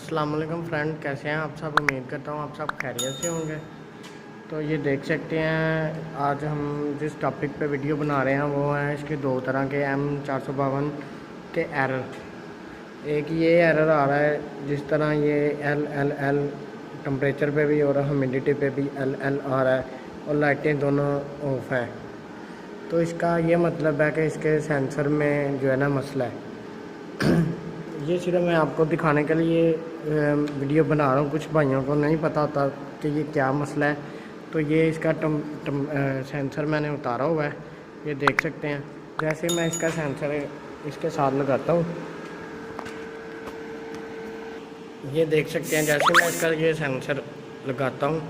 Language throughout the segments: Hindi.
अस्सलाम वालेकुम फ्रेंड, कैसे हैं आप सब। उम्मीद करता हूँ आप सब खैरियत से होंगे। तो ये देख सकते हैं आज हम जिस टॉपिक पे वीडियो बना रहे हैं वो है इसके दो तरह के M452 के एरर। एक ये एरर आ रहा है जिस तरह ये L टेम्परेचर पे भी और ह्यूमिडिटी पे भी L आ रहा है और लाइटें दोनों ऑफ है। तो इसका ये मतलब है कि इसके सेंसर में जो है ना मसला है। ये सिर्फ मैं आपको दिखाने के लिए वीडियो बना रहा हूँ। कुछ भाइयों को नहीं पता होता कि ये क्या मसला है। तो ये इसका सेंसर मैंने उतारा हुआ है, ये देख सकते हैं। जैसे मैं इसका सेंसर इसके साथ लगाता हूँ, ये देख सकते हैं। जैसे मैं इसका ये सेंसर लगाता हूँ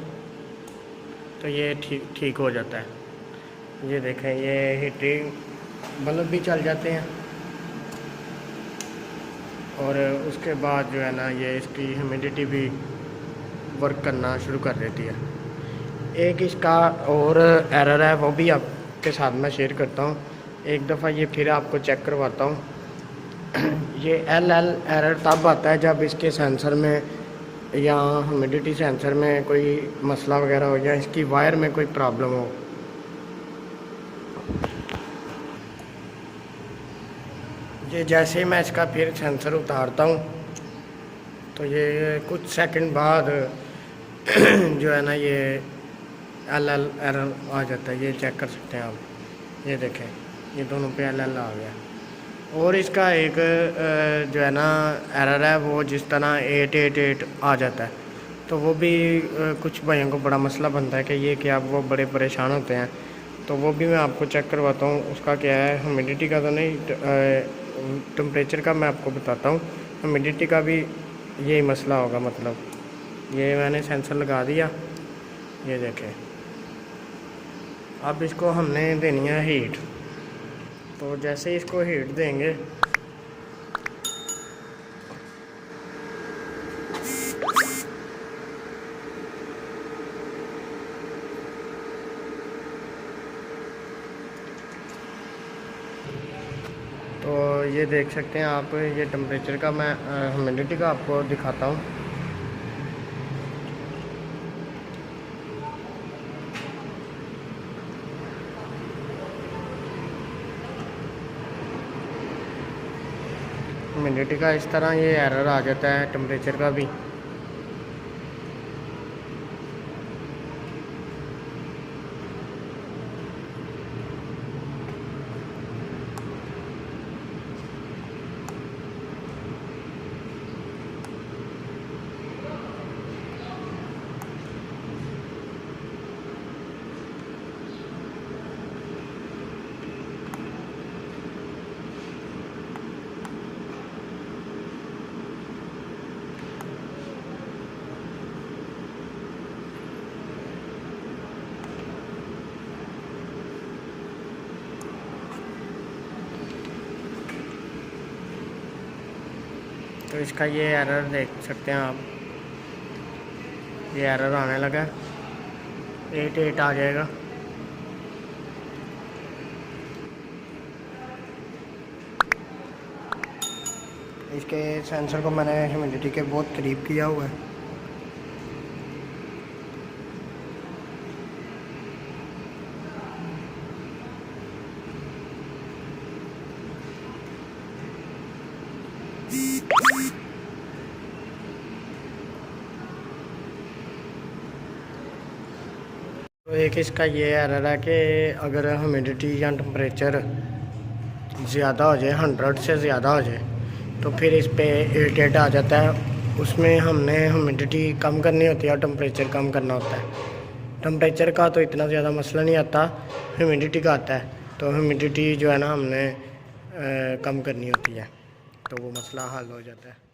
तो ये ठीक हो जाता है। ये देखें, ये हीटिंग बल्ब भी चल जाते हैं और उसके बाद जो है ना ये इसकी ह्यूमिडिटी भी वर्क करना शुरू कर देती है। एक इसका और एरर है, वो भी आपके साथ मैं शेयर करता हूँ। एक दफ़ा ये फिर आपको चेक करवाता हूँ। ये L एरर तब आता है जब इसके सेंसर में या ह्यूमिडिटी सेंसर में कोई मसला वगैरह हो या इसकी वायर में कोई प्रॉब्लम हो। ये जैसे ही मैं इसका फिर सेंसर उतारता हूँ तो ये कुछ सेकंड बाद जो है ना ये L एरर आ जाता है। ये चेक कर सकते हैं आप, ये देखें, ये दोनों पे L आ गया। और इसका एक जो है ना एरर है वो जिस तरह 888 आ जाता है, तो वो भी कुछ भाइयों को बड़ा मसला बनता है कि ये क्या, वो बड़े परेशान होते हैं। तो वो भी मैं आपको चेक करवाता हूँ। उसका क्या है, ह्यूमिडिटी का तो नहीं, टेम्परेचर का मैं आपको बताता हूँ। ह्यूमिडिटी का भी यही मसला होगा। मतलब ये मैंने सेंसर लगा दिया, ये देखें। अब इसको हमने देनी है हीट। तो जैसे इसको हीट देंगे तो ये देख सकते हैं आप, ये टेम्परेचर का मैं ह्यूमिडिटी का आपको दिखाता हूँ। ह्यूमिडिटी का इस तरह ये एरर आ जाता है, टेम्परेचर का भी। तो इसका ये एरर देख सकते हैं आप, ये एरर आने लगा, 88 आ जाएगा। इसके सेंसर को मैंने ह्यूमिडिटी के बहुत करीब किया हुआ है। तो एक इसका ये एरर है कि अगर ह्यूमिडिटी या टेम्परेचर ज़्यादा हो जाए, 100 से ज़्यादा हो जाए, तो फिर इस पे 88 आ जाता है। उसमें हमने ह्यूमिडिटी कम करनी होती है और टेम्परेचर कम करना होता है। टेम्परेचर का तो इतना ज़्यादा मसला नहीं आता, ह्यूमिडिटी का आता है। तो ह्यूमिडिटी जो है ना हमने कम करनी होती है, तो वो मसला हल हो जाता है।